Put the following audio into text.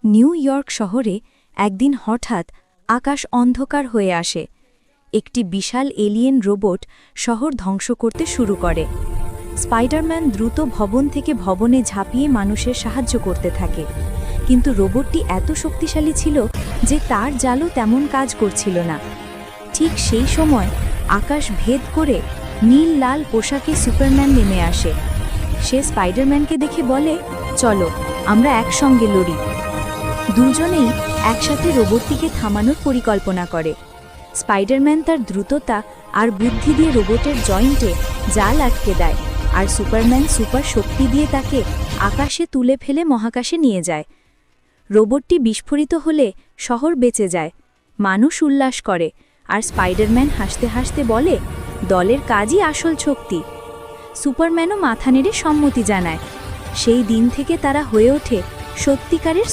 New York শহরে একদিন হঠাৎ আকাশ অন্ধকার হয়ে আসে। একটি বিশাল এলিয়েন রোবট শহর ধ্বংস করতে শুরু করে। স্পাইডারম্যান দ্রুত ভবন থেকে ভবনে ঝাঁপিয়ে মানুষের সাহায্য করতে থাকে, কিন্তু রোবটটি এত শক্তিশালী ছিল যে তার জালও তেমন কাজ করছিল না। ঠিক সেই সময় আকাশ ভেদ করে নীল লাল পোশাকে সুপারম্যান নেমে আসে। সে স্পাইডারম্যানকে দেখে বলে, চলো আমরা একসঙ্গে লড়ি। দুজনেই একসাথে রোবটটিকে থামানোর পরিকল্পনা করে। স্পাইডারম্যান তার দ্রুততা আর বুদ্ধি দিয়ে রোবটের জয়েন্টে জাল আটকে দেয়, আর সুপারম্যান সুপার শক্তি দিয়ে তাকে আকাশে তুলে ফেলে মহাকাশে নিয়ে যায়। রোবটটি বিস্ফোরিত হলে শহর বেঁচে যায়, মানুষ উল্লাস করে, আর স্পাইডারম্যান হাসতে হাসতে বলে, দলের কাজই আসল শক্তি। সুপারম্যানও মাথা নেড়ে সম্মতি জানায়। সেই দিন থেকে তারা হয়ে ওঠে সত্যিকারের